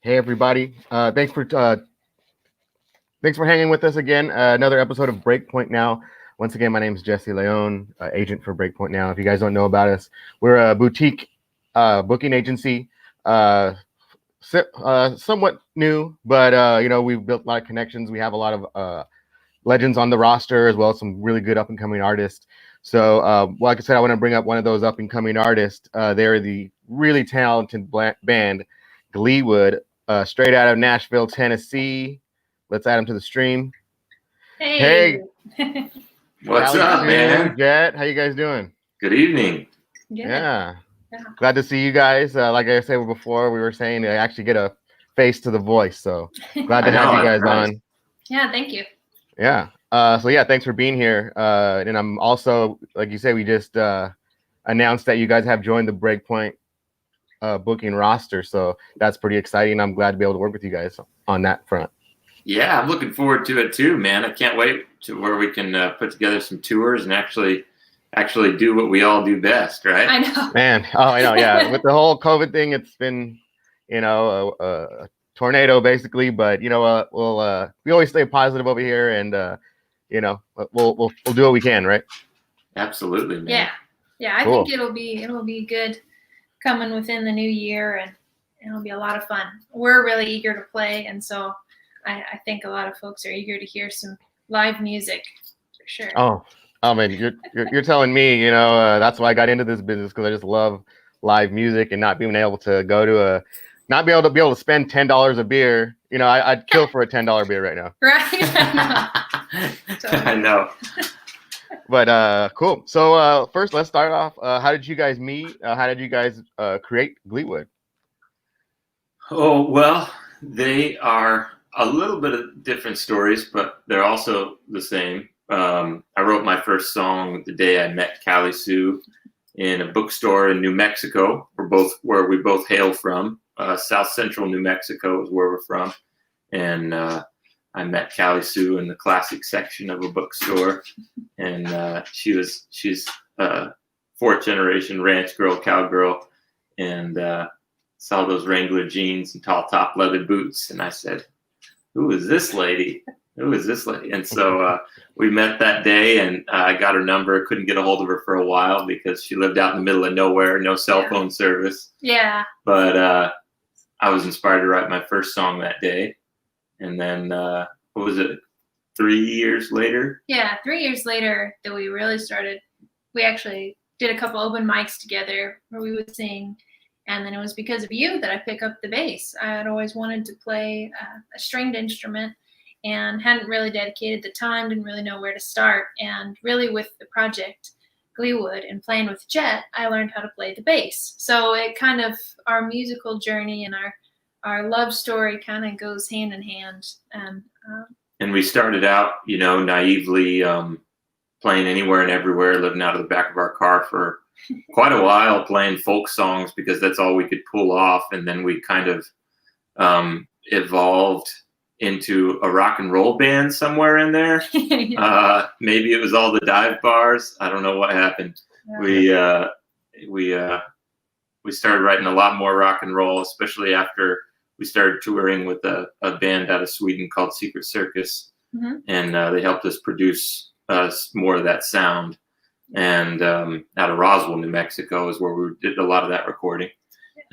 Hey everybody! Thanks for hanging with us again. Another episode of Breakpoint Now. Once again, my name is Jesse Leone, agent for Breakpoint Now. If you guys don't know about us, we're a boutique booking agency, somewhat new, but we've built a lot of connections. We have a lot of legends on the roster, as well as some really good up and coming artists. So, like I said, I want to bring up one of those up and coming artists. They're the really talented band Gleewood, straight out of Nashville, Tennessee. Let's add them to the stream. Hey. What's up, man? Jet, how you guys doing? Good evening. Yeah. Glad to see you guys. Like I said before, we were saying to actually get a face to the voice. So glad to have you guys on. Yeah, thank you. Yeah. Thanks for being here. And I'm also, like you said, we just announced that you guys have joined the Breakpoint booking roster. So that's pretty exciting. I'm glad to be able to work with you guys on that front. Yeah, I'm looking forward to it too, man. I can't wait to where we can put together some tours and actually do what we all do best, right? I know. Man, I know, yeah. With the whole COVID thing, it's been, a tornado basically. But we always stay positive over here, and we'll do what we can, right? Absolutely, man. Yeah. I think it'll be good coming within the new year, and it'll be a lot of fun. We're really eager to play, and so I think a lot of folks are eager to hear some live music for sure. Oh man, you're telling me, that's why I got into this business, because I just love live music, and not being able to go to not be able to spend $10 a beer. I'd kill for a $10 beer right now. Right. I know. But cool. So first, let's start off. How did you guys meet? How did you guys create Gleewood? Oh, well, they are a little bit of different stories, but they're also the same. I wrote my first song the day I met Callie Sue in a bookstore in New Mexico. Where we both hail from. South Central New Mexico is where we're from. And I met Callie Sue in the classic section of a bookstore. And she's fourth generation ranch girl, cowgirl, and saw those Wrangler jeans and tall top leather boots. And I said, who is this lady? Who is this lady? And so we met that day, and I got her number. Couldn't get a hold of her for a while because she lived out in the middle of nowhere, no cell phone service. Yeah. But I was inspired to write my first song that day. And then, what was it, 3 years later? Yeah, 3 years later that we really started. We actually did a couple open mics together where we would sing. And then it was because of you that I picked up the bass. I had always wanted to play a stringed instrument and hadn't really dedicated the time, didn't really know where to start. And really with the project Gleewood and playing with Jet, I learned how to play the bass. So it kind of, our musical journey and our love story kind of goes hand in hand. And we started out, naively playing anywhere and everywhere, living out of the back of our car for quite a while, playing folk songs because that's all we could pull off. And then we kind of evolved into a rock and roll band somewhere in there. Maybe it was all the dive bars. I don't know what happened. Yeah. We started writing a lot more rock and roll, especially after we started touring with a band out of Sweden called Secret Circus. Mm-hmm. And they helped us produce more of that sound. And out of Roswell, New Mexico is where we did a lot of that recording.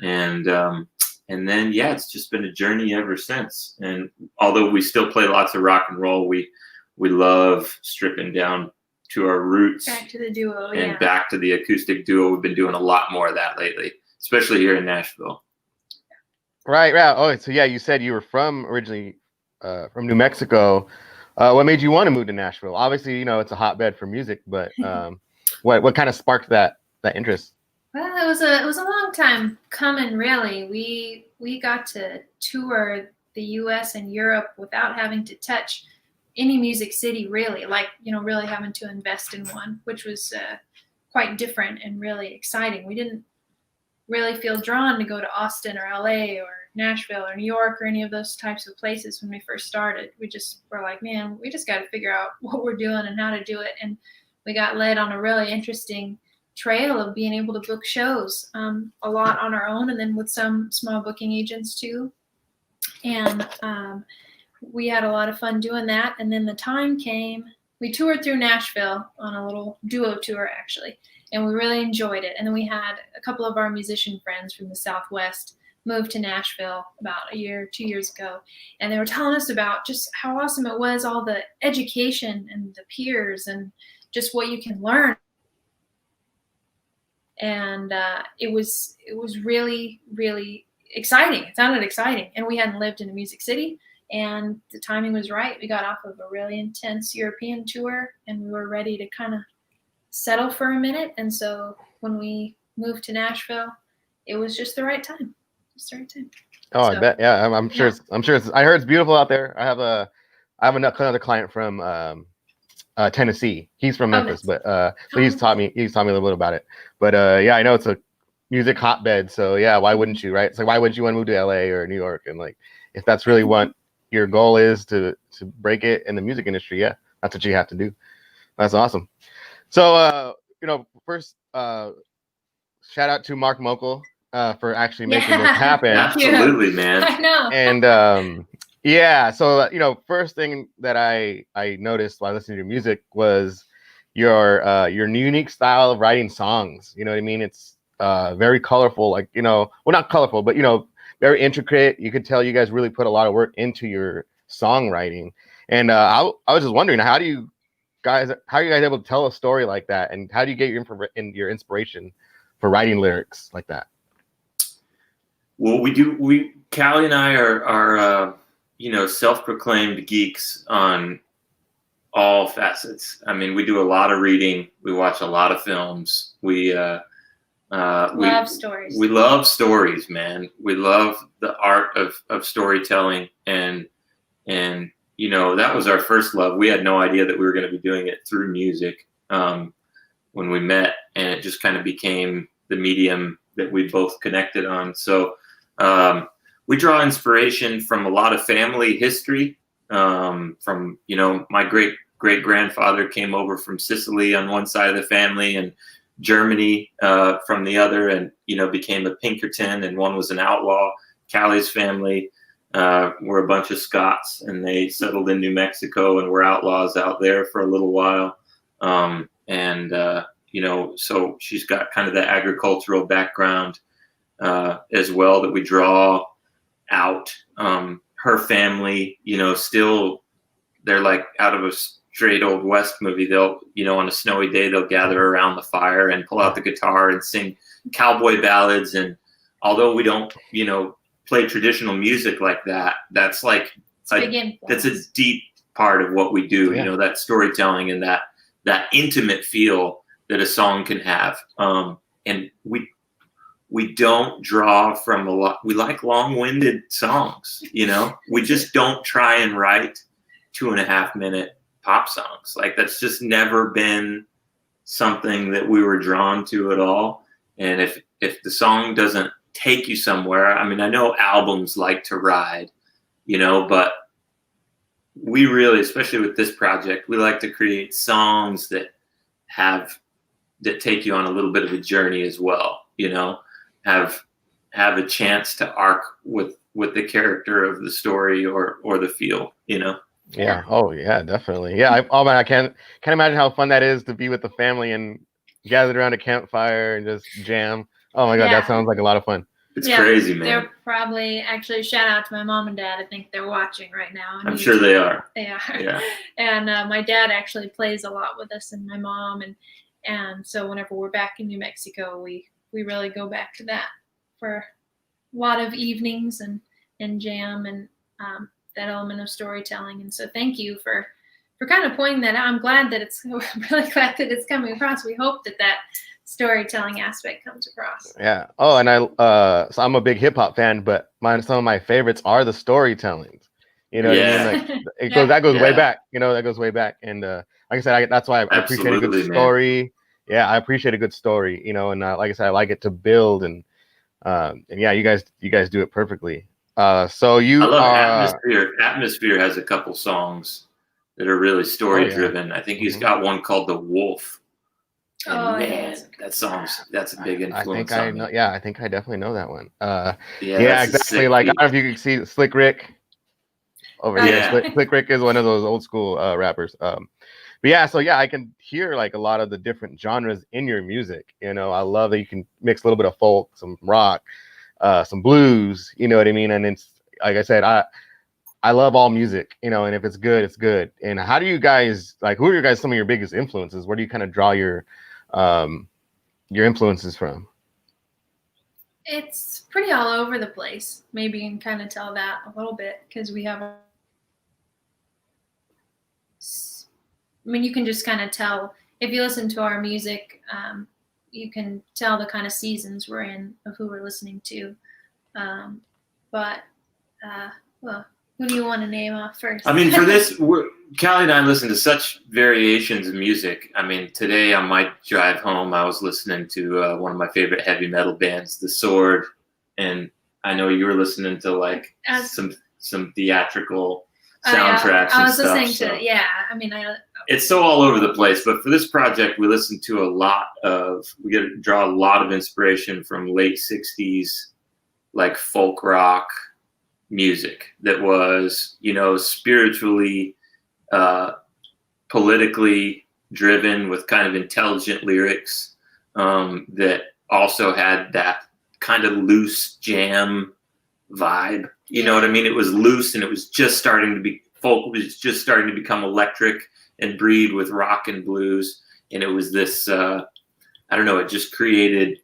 And then, it's just been a journey ever since. And although we still play lots of rock and roll, we love stripping down to our roots. Back to the duo, and back to the acoustic duo. We've been doing a lot more of that lately, especially here in Nashville. Right. Oh, so you said you were originally from New Mexico. What made you want to move to Nashville? Obviously, it's a hotbed for music, but what kind of sparked that interest? Well, it was a long time coming, really. We got to tour the U.S. and Europe without having to touch any music city, really. Really having to invest in one, which was quite different and really exciting. We didn't really feel drawn to go to Austin or L.A. or Nashville or New York or any of those types of places when we first started. We just were like, man, we just got to figure out what we're doing and how to do it. And we got led on a really interesting trail of being able to book shows a lot on our own, and then with some small booking agents too. And we had a lot of fun doing that. And then the time came, we toured through Nashville on a little duo tour, actually, and we really enjoyed it. And then we had a couple of our musician friends from the Southwest moved to Nashville about 2 years ago. And they were telling us about just how awesome it was, all the education and the peers and just what you can learn. And it was really, really exciting. It sounded exciting. And we hadn't lived in a music city. And the timing was right. We got off of a really intense European tour, and we were ready to kind of settle for a minute. And so when we moved to Nashville, it was just the right time. Just the right time. Oh, I bet. Yeah, I'm sure. Yeah. I heard it's beautiful out there. I have another client from Tennessee. He's from Memphis, but so he's taught me a little bit about it. But yeah, I know it's a music hotbed. So yeah, why wouldn't you, right? It's like, why wouldn't you want to move to LA or New York? And like, if that's really what your goal is to break it in the music industry, yeah, that's what you have to do. That's awesome. So first shout out to Mark Mokel for actually making this happen. Absolutely, man. I know. And yeah, so first thing that I noticed while listening to your music was your unique style of writing songs. You know what I mean? It's very colorful, like well, not colorful, but very intricate. You could tell you guys really put a lot of work into your songwriting. And I was just wondering, how are you guys able to tell a story like that, and how do you get your inspiration for writing lyrics like that? Well, Callie and I are self-proclaimed geeks on all facets. I mean, we do a lot of reading. We watch a lot of films. We love stories. We love stories, man. We love the art of storytelling, and that was our first love. We had no idea that we were going to be doing it through music when we met, and it just kind of became the medium that we both connected on. So we draw inspiration from a lot of family history. From my great grandfather came over from Sicily on one side of the family, and Germany from the other, and became a Pinkerton, and one was an outlaw. Callie's family were a bunch of Scots, and they settled in New Mexico and were outlaws out there for a little while. So she's got kind of the agricultural background as well that we draw out. Her family, still, they're like out of a straight old West movie. They'll, on a snowy day, they'll gather around the fire and pull out the guitar and sing cowboy ballads. And although we don't, play traditional music like that, that's that's a deep part of what we do. Yeah. That storytelling and that intimate feel that a song can have. And we don't draw from a lot. We like long-winded songs. We just don't try and write 2.5-minute pop songs. Like, that's just never been something that we were drawn to at all. And if the song doesn't take you somewhere, I mean, I know albums like to ride, but we really, especially with this project, we like to create songs that take you on a little bit of a journey as well, have a chance to arc with the character of the story or the feel, Yeah. Oh yeah, definitely. Yeah. I can't imagine how fun that is to be with the family and gathered around a campfire and just jam. Oh my God, that sounds like a lot of fun. It's crazy, man. They're probably, actually, shout out to my mom and dad. I think they're watching right now. I'm sure they are. They are. Yeah. And my dad actually plays a lot with us, and my mom, and so whenever we're back in New Mexico, we really go back to that for a lot of evenings and jam and that element of storytelling. And so thank you for kind of pointing that out. I'm glad that really glad that it's coming across. We hope that storytelling aspect comes across. Yeah. Oh, and so I'm a big hip hop fan, but some of my favorites are the storytellings. What I mean? Like, that goes way back. That goes way back. And like I said, that's why I appreciate a good story. Man. Yeah, I appreciate a good story. And like I said, I like it to build and yeah, you guys do it perfectly. So I love Atmosphere. Atmosphere has a couple songs that are really story driven. I think he's got one called The Wolf. And Oh, man, that's a big influence I on know. me. Yeah, I think I definitely know that one. Yeah, Yeah, that's a exactly. sick Like I beat. don't know if you can see Slick Rick over here. Yeah. Slick Rick is one of those old school rappers. But yeah, so yeah, I can hear like a lot of the different genres in your music. You know, I love that you can mix a little bit of folk, some rock, some blues. You know what I mean? And it's like I said, I love all music. You know, and if it's good, it's good. And how do you guys like? Who are you guys? Some of your biggest influences? Where do you kind of draw your influences from? It's pretty all over the place. Maybe you can kind of tell that a little bit because we have. I mean, you can just kind of tell if you listen to our music. You can tell the kind of seasons we're in of who we're listening to. Well, who do you want to name off first? I mean, for this, Callie and I listen to such variations of music. I mean, today on my drive home, I was listening to one of my favorite heavy metal bands, The Sword, and I know you were listening to like some theatrical soundtracks. I was and listening stuff, to I mean, it's so all over the place. But for this project, we listened to draw a lot of inspiration from late '60s, like folk rock music that was, spiritually, politically driven with kind of intelligent lyrics, that also had that kind of loose jam vibe. You know what I mean? It was loose and it was just starting to be folk was just starting to become electric and breed with rock and blues. And it was this, I don't know, it just created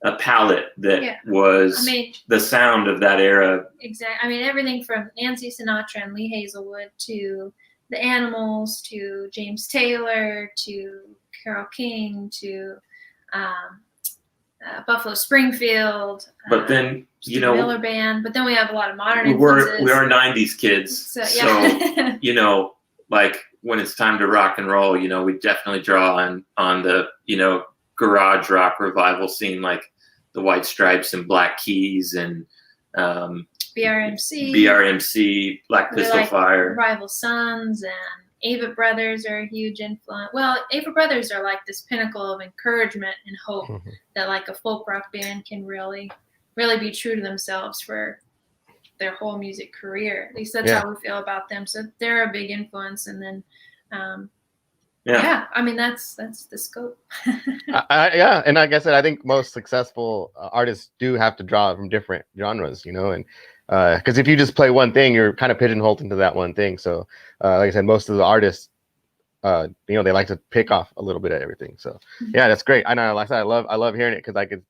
a palette that was the sound of that era. Exactly. I mean, everything from Nancy Sinatra and Lee Hazelwood to the Animals to James Taylor to Carole King to Buffalo Springfield. But then, Miller Band. But then we have a lot of modern influences. We are 90s kids. So like when it's time to rock and roll, we definitely draw on the, garage rock revival scene, like the White Stripes and Black Keys and BRMC, Black Pistol Fire. Rival Sons and Ava Brothers are a huge influence. Well, Ava Brothers are like this pinnacle of encouragement and hope that like a folk rock band can really, really be true to themselves for their whole music career. At least that's how we feel about them. So they're a big influence. And then, I mean, that's the scope. And like I said, I think most successful artists do have to draw from different genres, and because if you just play one thing, you're kind of pigeonholed into that one thing. So like I said, most of the artists, they like to pick off a little bit of everything. So yeah, that's great. I know, like I said, I love hearing it because I could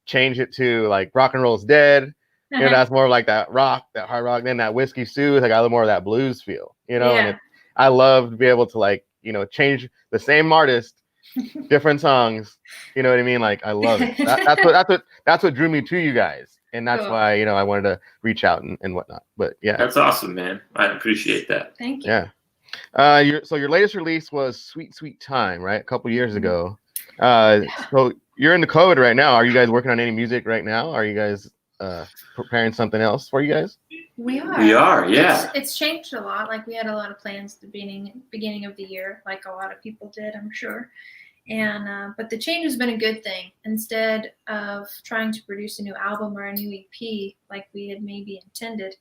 change it to like rock and roll's dead. That's more like that rock, that hard rock. Then that Whiskey Soothe, I got a little more of that blues feel, and I love to be able to like, change the same artist, different songs. You know what I mean? Like I love it. That's what drew me to you guys, and that's why I wanted to reach out and whatnot. But yeah, that's awesome, man. I appreciate that. Thank you. Yeah. Your latest release was Sweet Sweet Time, right? A couple years ago. So you're in the code right now. Are you guys working on any music right now? Are you guys preparing something else for you guys? We are, yeah. It's changed a lot. Like we had a lot of plans at the beginning of the year, like a lot of people did, I'm sure. And but the change has been a good thing. Instead of trying to produce a new album or a new EP like we had maybe intended,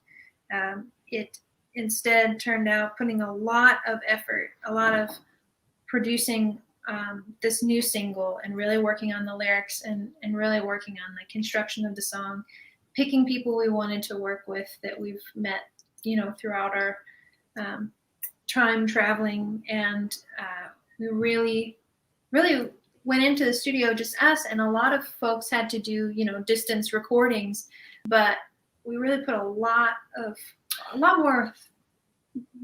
it instead turned out putting a lot of effort, a lot of producing this new single and really working on the lyrics and really working on the construction of the song, picking people we wanted to work with that we've met, throughout our time traveling. And we really went into the studio, just us, and a lot of folks had to do, distance recordings, but we really put a lot more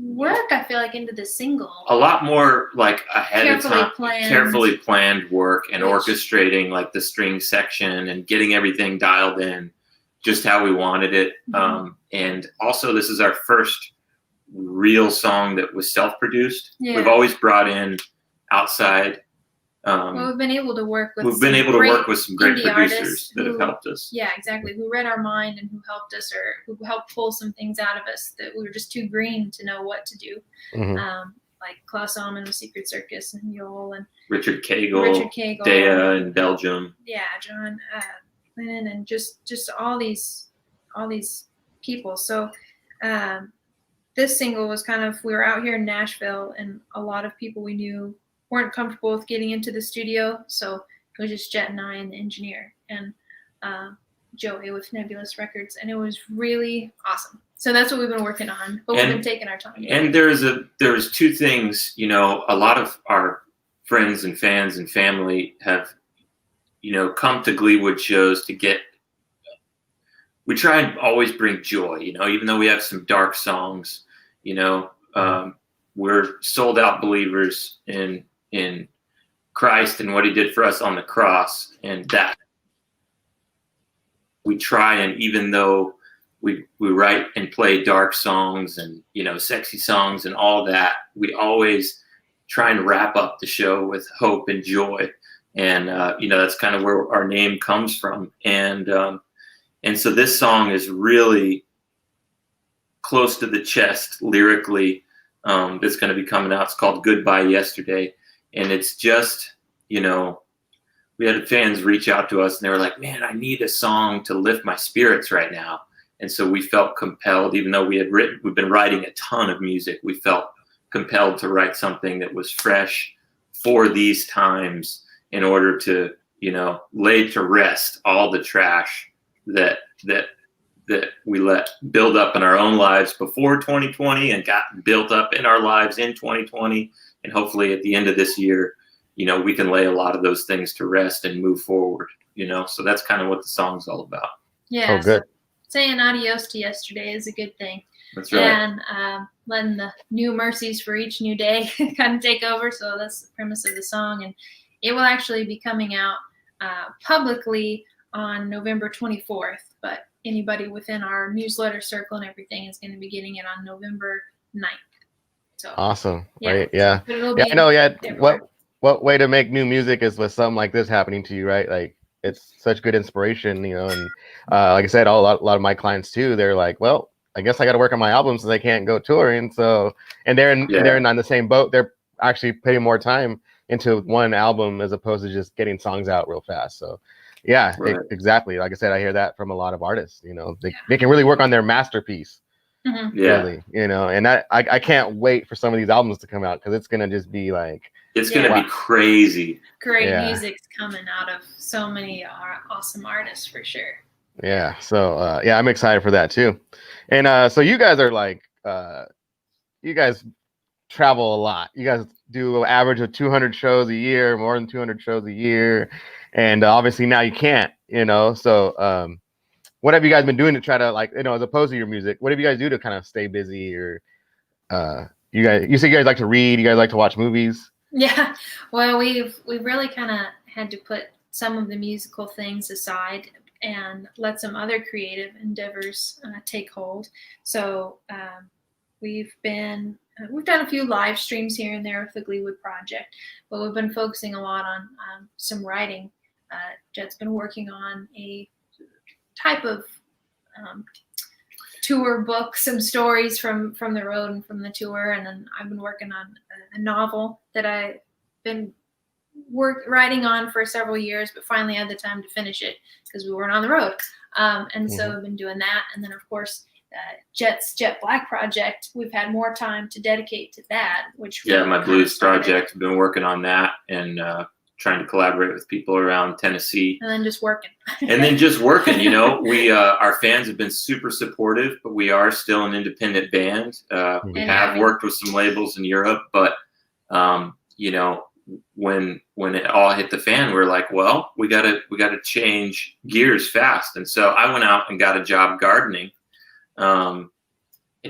work, I feel like, into the single. A lot more like ahead of time, carefully planned work and orchestrating like the string section and getting everything dialed in just how we wanted it. And also this is our first real song that was self-produced. We've always brought in outside. We've been able to work with some great producers that have helped us. Yeah, exactly. Who read our mind and who helped us, or who helped pull some things out of us that we were just too green to know what to do. like Klaus Alman with Secret Circus and Yule and Richard Cagle, Dea in Belgium. Yeah, John Lennon, and just all these people. So this single was kind of, we were out here in Nashville, and a lot of people we knew weren't comfortable with getting into the studio, so it was just Jet and I and the engineer and Joey with Nebulous Records, and it was really awesome. So that's what we've been working on, but we've been taking our time. And there's two things, you know, a lot of our friends and fans and family have, you know, come to Gleewood shows to get, we try and always bring joy, you know, even though we have some dark songs, you know, we're sold out believers in Christ and what he did for us on the cross, and that we try, and even though we write and play dark songs and, you know, sexy songs and all that, we always try and wrap up the show with hope and joy. And, you know, that's kind of where our name comes from. And so this song is really close to the chest lyrically. That's going to be coming out. It's called Goodbye Yesterday. And it's just, you know, we had fans reach out to us and they were like, man, I need a song to lift my spirits right now. And so we felt compelled, even though we've been writing a ton of music, we felt compelled to write something that was fresh for these times in order to, you know, lay to rest all the trash that we let build up in our own lives before 2020 and got built up in our lives in 2020. And hopefully at the end of this year, you know, we can lay a lot of those things to rest and move forward, you know? So that's kind of what the song's all about. Yeah. Oh, good. So saying adios to yesterday is a good thing. That's right. And letting the new mercies for each new day kind of take over. So that's the premise of the song. And it will actually be coming out publicly on November 24th. But anybody within our newsletter circle and everything is going to be getting it on November 9th. So awesome. Yeah. Right. Yeah. Yeah, I know. Yeah. What way to make new music is with something like this happening to you, right? Like, it's such good inspiration, you know. And like I said, a lot of my clients too, they're like, well, I guess I got to work on my album since I can't go touring. So, and they're on the same boat. They're actually putting more time into one album as opposed to just getting songs out real fast. So, yeah, right. Exactly. Like I said, I hear that from a lot of artists. You know, they can really work on their masterpiece. Mm-hmm. Yeah. Really, you know, and I can't wait for some of these albums to come out because it's gonna just be like, it's gonna be crazy. Great music's coming out of so many awesome artists for sure. Yeah. So I'm excited for that too. And so you guys are like, you guys travel a lot. You guys do an average of 200 shows a year, more than 200 shows a year, and obviously now you can't, you know. So what have you guys been doing to try to, like, you know, as opposed to your music, what have you guys do to kind of stay busy? Or you say you guys like to read, you guys like to watch movies? Yeah, well, we've really kind of had to put some of the musical things aside and let some other creative endeavors take hold. So we've done a few live streams here and there with the Gleewood project, but we've been focusing a lot on some writing. Jet's been working on a type of tour book, some stories from the road and from the tour, and then I've been working on a novel that I've been writing on for several years, but finally had the time to finish it because we weren't on the road. And so I've been doing that, and then of course Jet's Jet Black project, we've had more time to dedicate to that. Which my blues project, I've been working on that and trying to collaborate with people around Tennessee. And then just working. You know, we our fans have been super supportive, but we are still an independent band. We have worked with some labels in Europe, but you know, when it all hit the fan, we're like, well, we gotta change gears fast. And so I went out and got a job gardening, and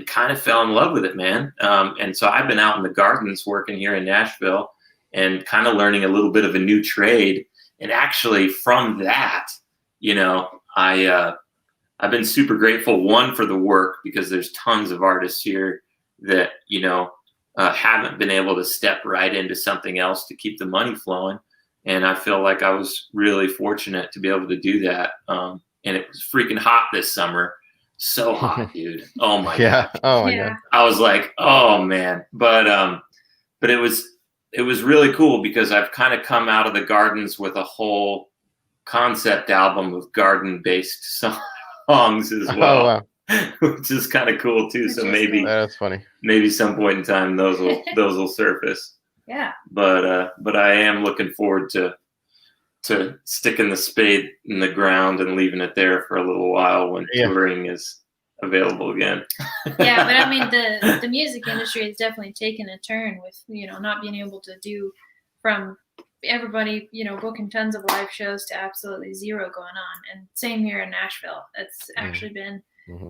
kind of fell in love with it, man. And so I've been out in the gardens working here in Nashville and kind of learning a little bit of a new trade. And actually from that, you know, I've been super grateful, one, for the work, because there's tons of artists here that, you know, haven't been able to step right into something else to keep the money flowing. And I feel like I was really fortunate to be able to do that. And it was freaking hot this summer. So hot, dude. Oh my God. Oh my God. I was like, oh man. But but it was really cool because I've kind of come out of the gardens with a whole concept album of garden-based songs as well. Oh wow, which is kind of cool too. So maybe that's funny. Maybe some point in time those will surface. Yeah. But I am looking forward to sticking the spade in the ground and leaving it there for a little while when touring is available again. Yeah, but I mean the music industry has definitely taken a turn with, not being able to do from everybody, booking tons of live shows to absolutely zero going on. And same here in Nashville. It's actually been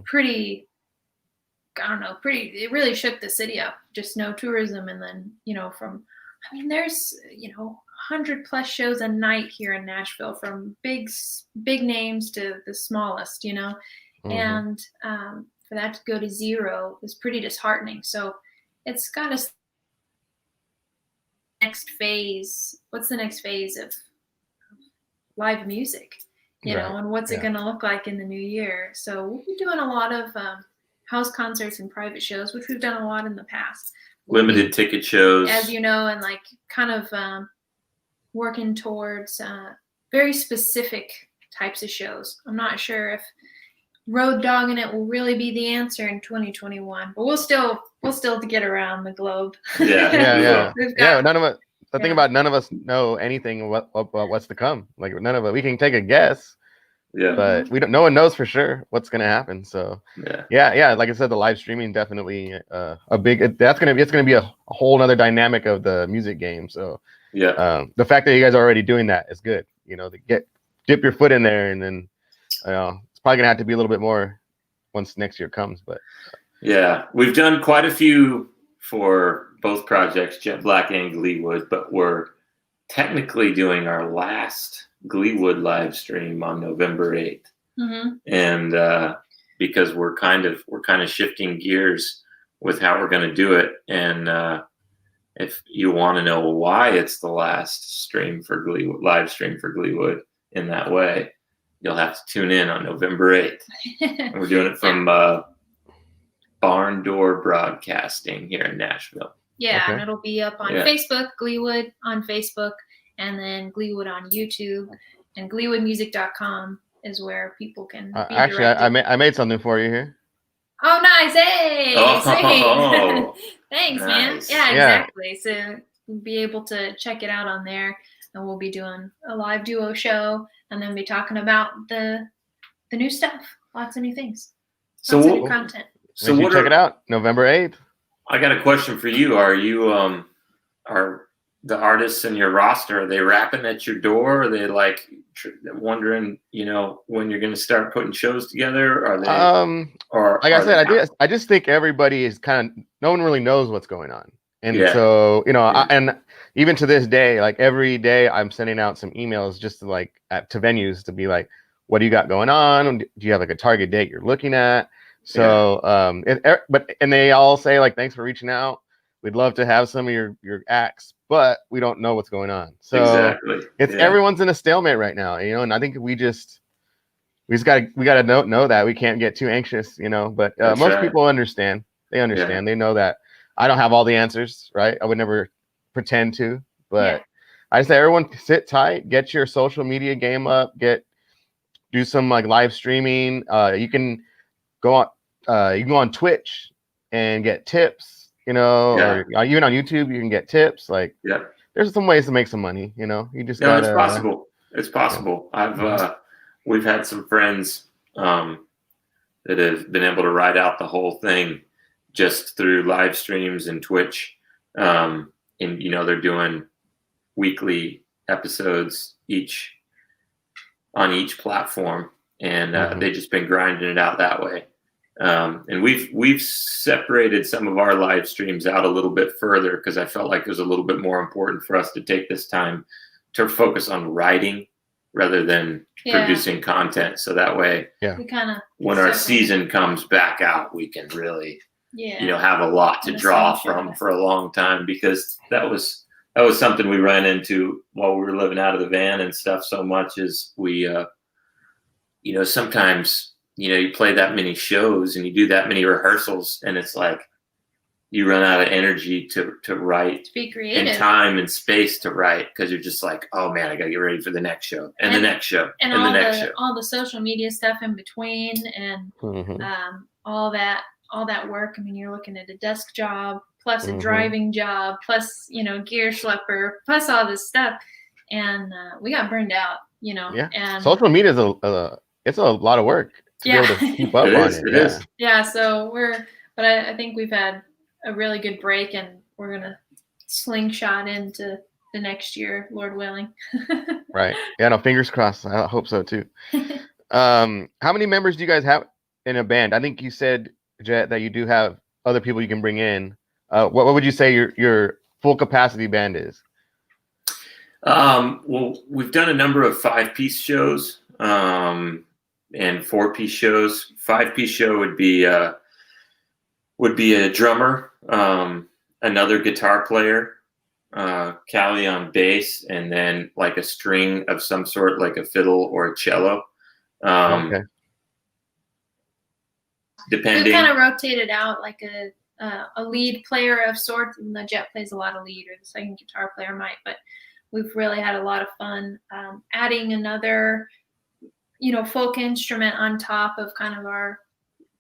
pretty, it really shook the city up. Just no tourism. And then, there's, 100+ shows a night here in Nashville, from big names to the smallest, and for that to go to zero is pretty disheartening. So it's got to next phase. What's the next phase of live music, and what's it going to look like in the new year? So we'll be doing a lot of house concerts and private shows, which we've done a lot in the past. Limited ticket shows, as you know, and like kind of working towards very specific types of shows. I'm not sure if road dogging it will really be the answer in 2021, but we'll still get around the globe. Yeah. None of us. The thing about none of us know anything what's to come. Like none of us, we can take a guess. Yeah. But we don't. No one knows for sure what's gonna happen. So yeah. Like I said, the live streaming definitely it's gonna be a whole other dynamic of the music game. So the fact that you guys are already doing that is good. To dip your foot in there, and then it's probably gonna have to be a little bit more once next year comes. But yeah, we've done quite a few for both projects, Jet Black and Gleewood, but we're technically doing our last Gleewood live stream on November 8th. And because we're kind of shifting gears with how we're going to do it. And if you want to know why it's the last stream for Gleewood, live stream for Gleewood in that way, you'll have to tune in on November 8th. And we're doing it from Barn Door Broadcasting here in Nashville. Yeah, and it'll be up on Facebook, Gleewood on Facebook, and then Gleewood on YouTube, and GleewoodMusic.com is where people can be actually, I made something for you here. Oh, nice. Hey. Oh, thanks, man. Yeah, exactly. So you'll be able to check it out on there, and we'll be doing a live duo show, and then be talking about the new stuff. Lots of new things. Lots of new content. So check it out, November 8th. I got a question for you. Are you are the artists in your roster, are they rapping at your door? Are they like wondering, when you're going to start putting shows together? Are they or like I said, I just think everybody is no one really knows what's going on. And so, and even to this day, like every day I'm sending out some emails just to venues to be like, what do you got going on? Do you have like a target date you're looking at? So, and they all say like, thanks for reaching out. We'd love to have some of your acts, but we don't know what's going on. So everyone's in a stalemate right now, and I think we just gotta know that we can't get too anxious, but most people understand. They understand. They know that I don't have all the answers, right? I would never pretend to, but I say everyone sit tight, get your social media game up, do some like live streaming. You can go on Twitch and get tips, or even on YouTube you can get tips. Like there's some ways to make some money, you just gotta, it's possible. It's possible. We've had some friends that have been able to ride out the whole thing just through live streams and Twitch. And they're doing weekly episodes on each platform, and they've just been grinding it out that way. And we've separated some of our live streams out a little bit further because I felt like it was a little bit more important for us to take this time to focus on writing rather than producing content. So that way, we when our season comes back out, we can really, have a lot to draw from for a long time, because that was something we ran into while we were living out of the van and stuff so much. Is we, sometimes, you play that many shows and you do that many rehearsals, and it's like, you run out of energy to write, To be creative. and time and space to write, because you're just like, oh man, I gotta get ready for the next show and the next show and the all next show. all the social media stuff in between, and all that work. I mean, you're looking at a desk job plus a driving job plus, you know, gear schlepper plus all this stuff, and we got burned out, you know. Yeah. And social media is it's a lot of work to be able to keep up on it. It is. Yeah. So but I think we've had a really good break, and we're gonna slingshot into the next year, Lord willing. Right. Yeah. No, fingers crossed. I hope so too. How many members do you guys have in a band? I think you said, Jet, that you do have other people you can bring in. What would you say your full capacity band is? Well, we've done a number of 5-piece shows and 4-piece shows. 5-piece show would be a drummer, another guitar player, Callie on bass, and then like a string of some sort, like a fiddle or a cello. Okay. Depending. We kind of rotated out like a lead player of sorts, and the Jet plays a lot of lead, or the second guitar player might, but we've really had a lot of fun adding another, you know, folk instrument on top of kind of our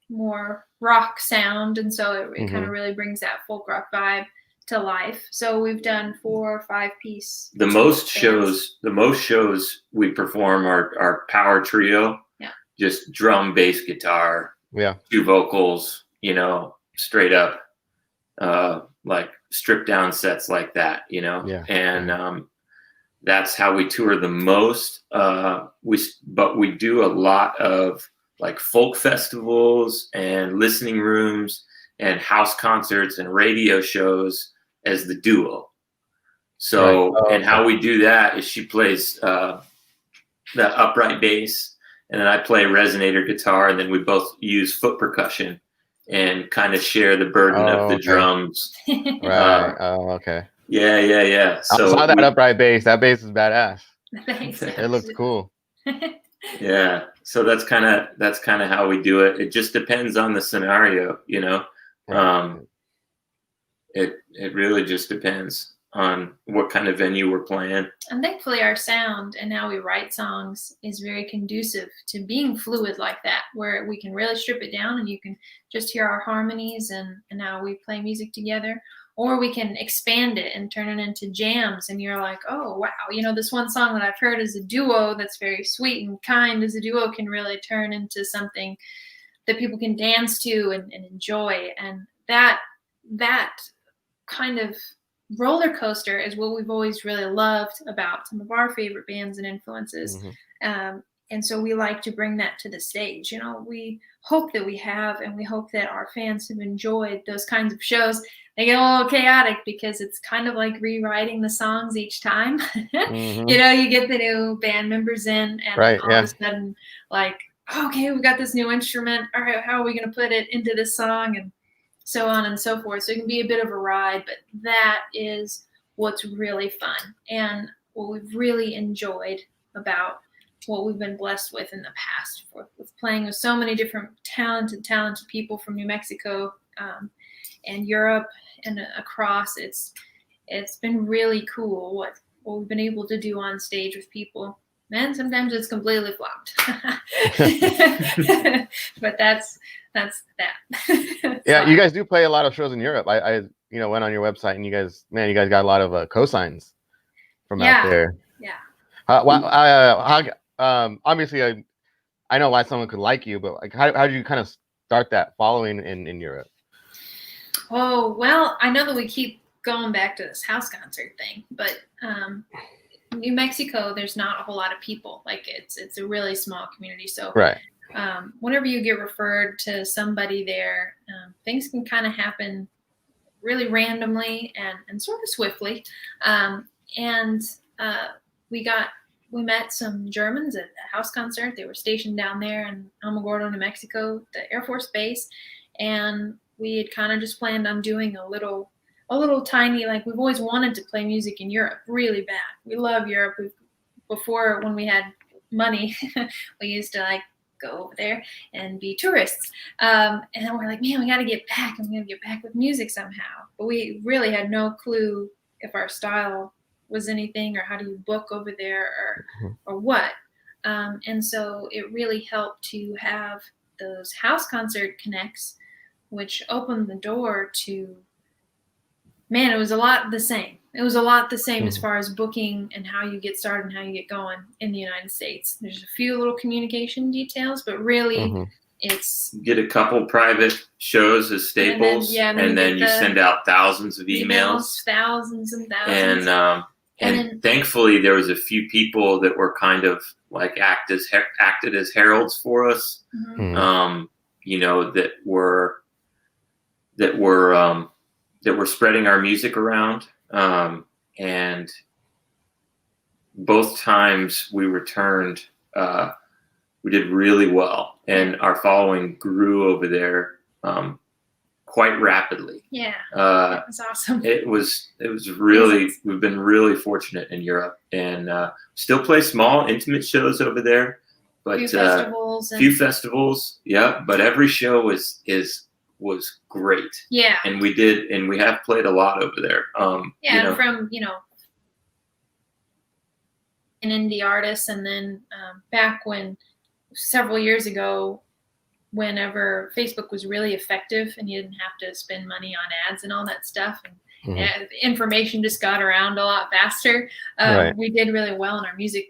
more rock sound, and so it kind of really brings that folk rock vibe to life. So we've done 4 or 5-piece. The most shows we perform are power trio. Yeah. Just drum, bass, guitar. Yeah. 2 vocals, you know, straight up, like stripped down sets like that, you know. Yeah. And that's how we tour the most. But we do a lot of like folk festivals and listening rooms and house concerts and radio shows as the duo. So, right. And how we do that is she plays the upright bass, and then I play resonator guitar, and then we both use foot percussion and kind of share the burden of the drums. Right. Okay. Yeah. So I saw that upright bass. That bass is badass. Thanks. It looks cool. Yeah. So that's kind of how we do it. It just depends on the scenario, you know. Right. It really just depends on what kind of venue we're playing. And thankfully our sound and how we write songs is very conducive to being fluid like that, where we can really strip it down and you can just hear our harmonies and how we play music together. Or we can expand it and turn it into jams, and you're like, oh, wow, you know, this one song that I've heard as a duo that's very sweet and kind as a duo can really turn into something that people can dance to and enjoy. And that kind of roller coaster is what we've always really loved about some of our favorite bands and influences. And so we like to bring that to the stage. You know, we hope that we have, and we hope that our fans have enjoyed those kinds of shows. They get a little chaotic because it's kind of like rewriting the songs each time. You know, you get the new band members in, and all of a sudden, like, okay, we've got this new instrument. All right, how are we going to put it into this song? And so on and so forth. So it can be a bit of a ride, but that is what's really fun and what we've really enjoyed about what we've been blessed with in the past, with playing with so many different talented people from New Mexico and Europe and across. It's been really cool what we've been able to do on stage with people. Man, sometimes it's completely flopped. But that's that. Yeah, you guys do play a lot of shows in Europe. I went on your website, and you guys got a lot of cosigns from out there. Yeah. Obviously, I know why someone could like you, but like, how did you kind of start that following in Europe? Oh, well, I know that we keep going back to this house concert thing, but New Mexico, there's not a whole lot of people. Like it's a really small community. So right. Whenever you get referred to somebody there, things can kind of happen really randomly and sort of swiftly. We met some Germans at a house concert. They were stationed down there in Alamogordo, New Mexico, the Air Force Base. And we had kind of just planned on doing a little tiny, like, we've always wanted to play music in Europe really bad. We love Europe. Before, when we had money, we used to like go over there and be tourists. And then we're like, man, we got to get back, and we got to get back with music somehow. But we really had no clue if our style was anything, or how do you book over there, or what. And so it really helped to have those house concert connects, which opened the door to, man, it was a lot the same. It was a lot the same as far as booking and how you get started and how you get going in the United States. There's a few little communication details, but really it's... Get a couple private shows as staples, and then you send out thousands of emails. Thousands and thousands. And thankfully there was a few people that were kind of like acted as heralds for us, you know, that were spreading our music around. And both times we returned, we did really well, and our following grew over there quite rapidly. Yeah, that was awesome. It was really, we've been really fortunate in Europe, and still play small, intimate shows over there, but few festivals. Yeah, but every show was great. Yeah, and we have played a lot over there. And from an indie artist, and then back when several years ago, whenever Facebook was really effective and you didn't have to spend money on ads and all that stuff, and information just got around a lot faster. We did really well, and our music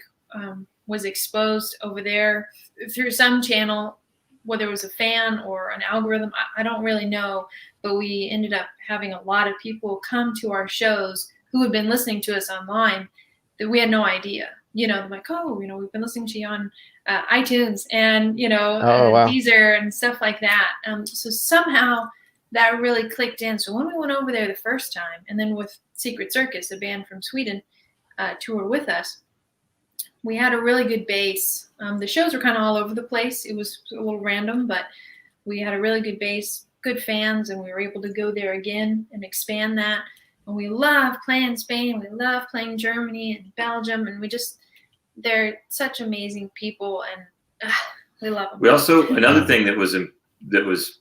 was exposed over there through some channel, whether it was a fan or an algorithm, I don't really know, but we ended up having a lot of people come to our shows who had been listening to us online that we had no idea. Like, we've been listening to you on iTunes and, Deezer and stuff like that. So somehow that really clicked in. So when we went over there the first time, and then with Secret Circus, a band from Sweden, toured with us, we had a really good base. The shows were kind of all over the place. It was a little random, but we had a really good base, good fans, and we were able to go there again and expand that. And we love playing Spain. We love playing Germany and Belgium. And they're such amazing people, and we love them. We also, another thing that was,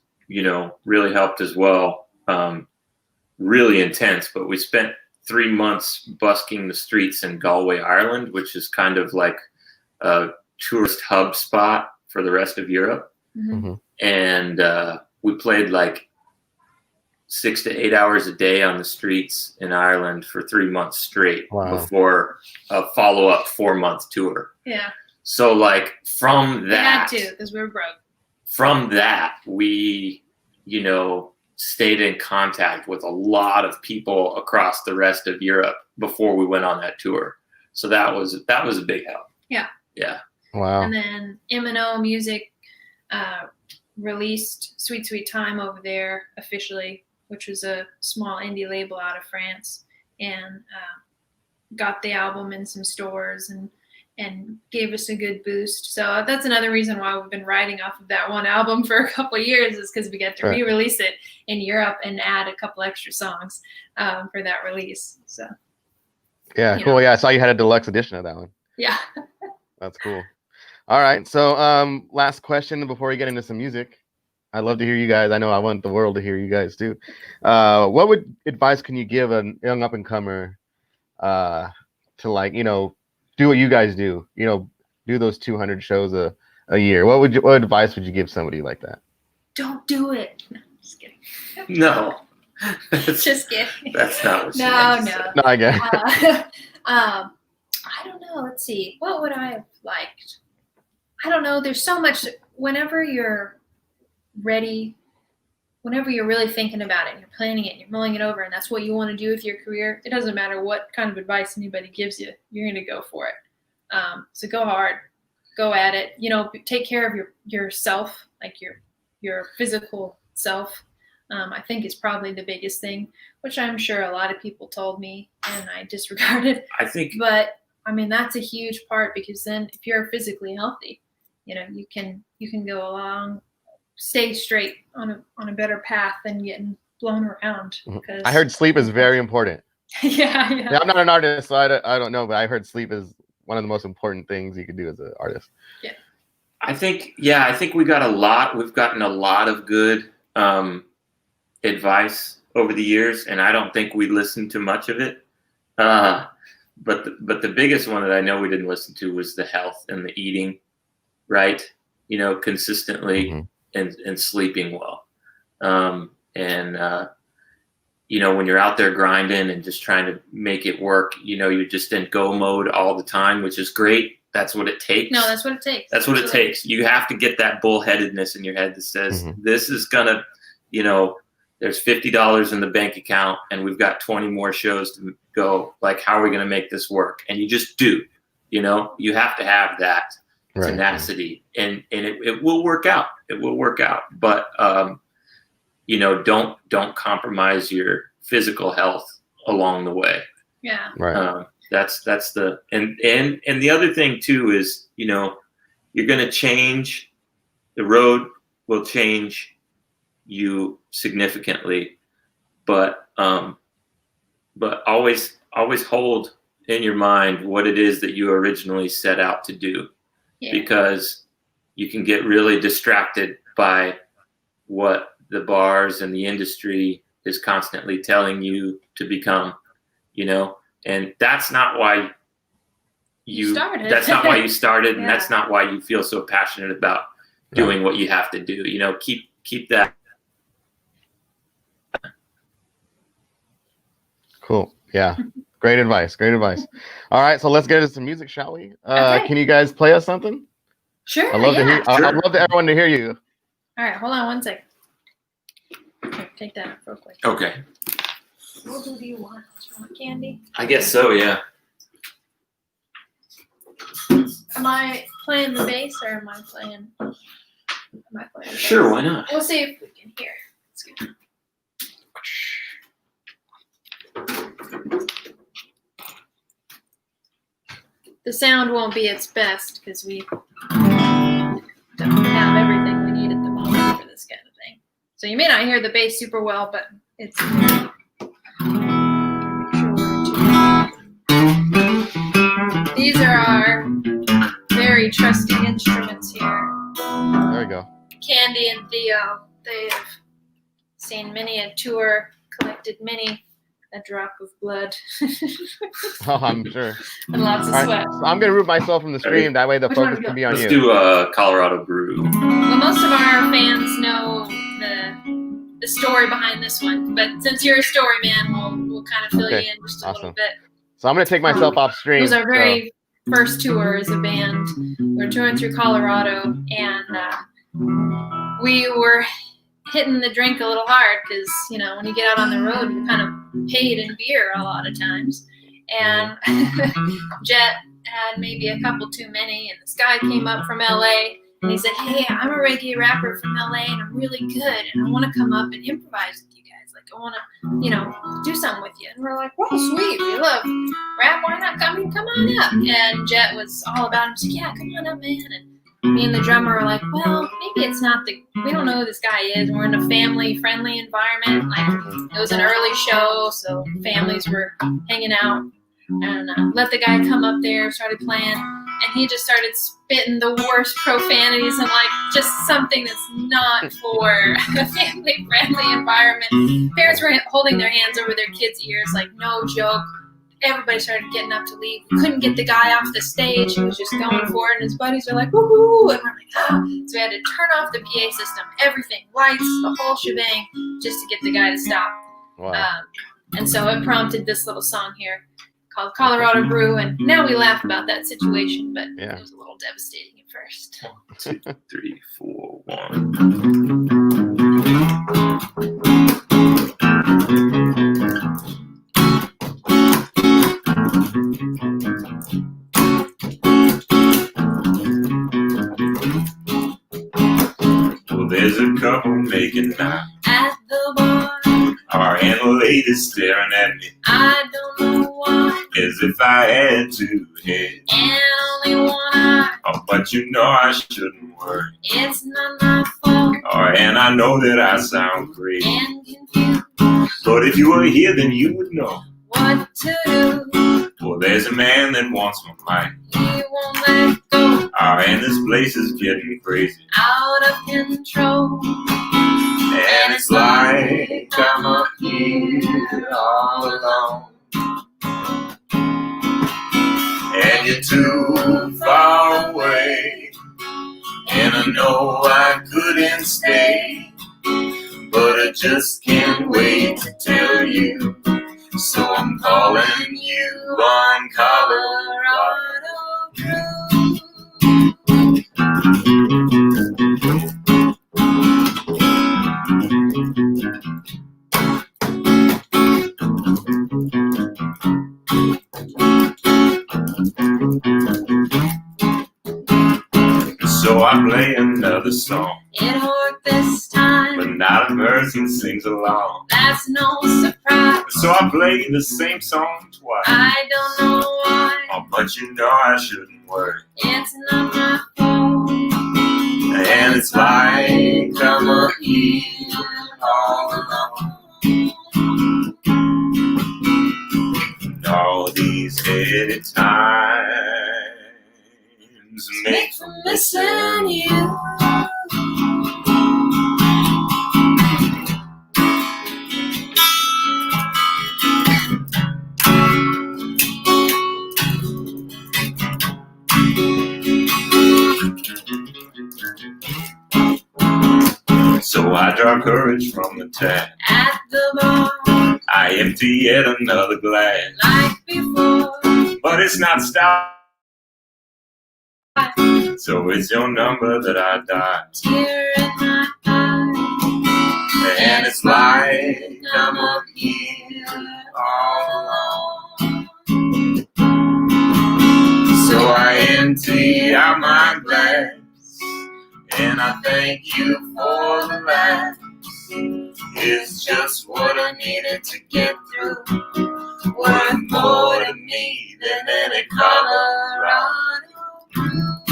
really helped as well, really intense, but we spent 3 months busking the streets in Galway, Ireland, which is kind of like a tourist hub spot for the rest of Europe. And we played like 6 to 8 hours a day on the streets in Ireland for 3 months straight before a follow-up 4-month tour. Yeah. So like from that, we had to, because we were broke. From that, we, stayed in contact with a lot of people across the rest of Europe before we went on that tour. So that was a big help. Yeah. Yeah. Wow. And then M&O Music released Sweet Sweet Time over there officially, which was a small indie label out of France, and got the album in some stores and gave us a good boost. So that's another reason why we've been riding off of that one album for a couple of years, is because we get to re-release it in Europe and add a couple extra songs for that release. So yeah, cool. Yeah, I saw you had a deluxe edition of that one. Yeah. That's cool. All right, so last question before we get into some music. I'd love to hear you guys. I know I want the world to hear you guys too. What advice can you give a young up and comer to, like, do what you guys do? Do those 200 shows a year. What advice would you give somebody like that? Don't do it. No, just kidding. No. Just kidding. That's not what she No, I get it. I don't know. Let's see. What would I have liked? I don't know. There's so much. Whenever you're ready, whenever you're really thinking about it, and you're planning it, and you're mulling it over, and that's what you want to do with your career, it doesn't matter what kind of advice anybody gives you, you're going to go for it. So go hard, go at it, take care of yourself, like your physical self. I think is probably the biggest thing, which I'm sure a lot of people told me and I disregarded. But I mean, that's a huge part, because then if you're physically healthy, you can go along, stay straight on a better path than getting blown around. I heard sleep is very important. Yeah. I'm not an artist, so I don't know, but I heard sleep is one of the most important things you can do as an artist. Yeah. I think we got a lot. We've gotten a lot of good advice over the years, and I don't think we listened to much of it. But the biggest one that I know we didn't listen to was the health and the eating, right? Consistently and sleeping well. When you're out there grinding and just trying to make it work, you're just in go mode all the time, which is great. That's what it takes. No, that's what it takes. That's what it takes. You have to get that bullheadedness in your head that says, this is gonna, there's $50 in the bank account and we've got 20 more shows to go. Like, how are we gonna make this work? And you just do. You have to have that tenacity, and it will work out. It will work out. But don't compromise your physical health along the way. Yeah. Right. That's the and the other thing too is you're gonna change. The road will change you significantly, but always hold in your mind what it is that you originally set out to do, because you can get really distracted by what the bars and the industry is constantly telling you to become, and that's not why you started. That's not why you started, and that's not why you feel so passionate about doing what you have to do. Keep that. Cool. Yeah. Great advice. Great advice. All right, so let's get into some music, shall we? Okay. Can you guys play us something? Sure. I'd love to hear. I'd love everyone to hear you. All right, hold on one second. Here, take that up real quick. Okay. What do you want? Do you want candy? I guess so. Yeah. Am I playing the bass or am I playing? Sure. Why not? We'll see if we can hear. Let's go. The sound won't be its best because we don't have everything we need at the moment for this kind of thing. So you may not hear the bass super well, but it's. These are our very trusty instruments here. There we go. Candy and Theo, they've seen many a tour, collected many a drop of blood. Oh, I'm sure. And lots of sweat. So I'm going to remove myself from the stream. That way the focus can be on you. Let's do Colorado Brew. Well, most of our fans know the story behind this one, but since you're a story man, we'll kind of fill you in just a little bit. So I'm going to take myself off stream. It was our very first tour as a band. We're touring through Colorado, and we were hitting the drink a little hard because, when you get out on the road, you're kind of paid in beer a lot of times. And Jet had maybe a couple too many, and this guy came up from LA, and he said, "Hey, I'm a reggae rapper from LA, and I'm really good, and I want to come up and improvise with you guys. Like, I want to, do something with you." And we're like, "Well, sweet, we love rap. Why not come on up?" And Jet was all about it. He said, "Yeah, come on up, man." And me and the drummer were like, "Well, maybe it's not we don't know who this guy is. We're in a family-friendly environment. Like, it was an early show, so families were hanging out." And let the guy come up there, started playing, and he just started spitting the worst profanities and just something that's not for a family-friendly environment. Parents were holding their hands over their kids' ears, no joke. Everybody started getting up to leave. We couldn't get the guy off the stage. He was just going for it, and his buddies were like, "Woohoo!" And we're like, "Ah!" So we had to turn off the PA system, everything, lights, the whole shebang, just to get the guy to stop. Wow. And so it prompted this little song here called Colorado Brew, and now we laugh about that situation, but it was a little devastating at first. 1, 2, 3, 4, 1. Well, there's a couple making out At the bar, and the lady's staring at me I don't know why, as if I had 2 heads. and only one eye. Oh, but I shouldn't worry. It's not my fault, And I know that I sound great. and confused But if you were here, then you would know. what to do. Well, there's a man that wants my mic. He won't let go. And this place is getting crazy, out of control. and it's like I'm up here all alone. And you're too far away, and I know I couldn't stay, but I just can't wait to tell you. So I'm calling you on Colorado Cruise. So I play another song, It worked this time, but not a person sings along. that's no surprise. So I play the same song twice. I don't know why, Oh, but you know I shouldn't worry. it's not my fault. And it's like I'm up here all alone. And all these heady times make for missing you. So I draw courage from the tap. At the bar, I empty yet another glass, like before, but it's not stopped. So it's your number that I dial, tear in my eye. and it's like I'm up here all alone. So I empty out my glass, and I thank you for the laughs. It's just what I needed to get through, worth more to me than any Colorado Cruise.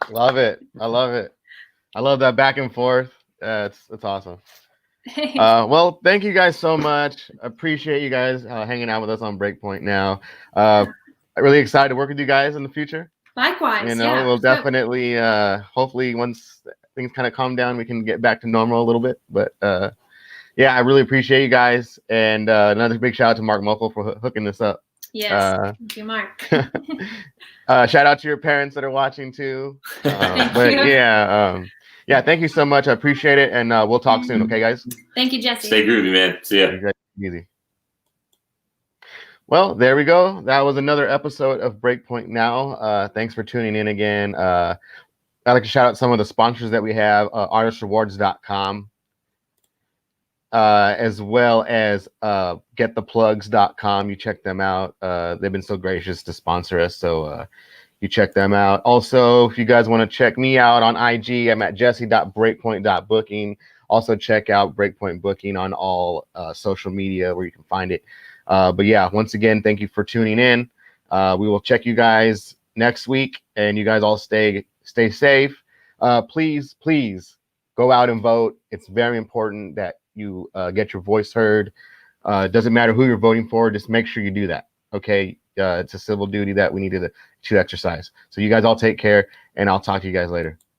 Love it. I love it. I love that back and forth. It's awesome. Well, thank you guys so much. Appreciate you guys hanging out with us on Breakpoint Now. I'm really excited to work with you guys in the future. Likewise, You know, yeah. we'll So, definitely, hopefully, once things kind of calm down, we can get back to normal a little bit. But yeah, I really appreciate you guys, and another big shout out to Mark Mokel for hooking this up. yes, thank you, Mark. Shout out to your parents that are watching too. Thank But you. yeah, yeah, thank you so much. I appreciate it, and we'll talk soon. Okay, guys. Thank you, Jesse. Stay groovy, man. See ya. Easy. Well, there we go. That was another episode of Breakpoint Now. Thanks for tuning in again. I'd like to shout out some of the sponsors that we have, artistrewards.com, as well as gettheplugs.com. You check them out. They've been so gracious to sponsor us, so you check them out. Also, if you guys want to check me out on IG, I'm at jesse.breakpoint.booking. Also, check out Breakpoint Booking on all social media where you can find it. But yeah, once again, thank you for tuning in. We will check you guys next week, and you guys all stay safe. Please go out and vote. It's very important that you get your voice heard. It doesn't matter who you're voting for. Just make sure you do that. Okay. It's a civil duty that we need to exercise. So you guys all take care, and I'll talk to you guys later.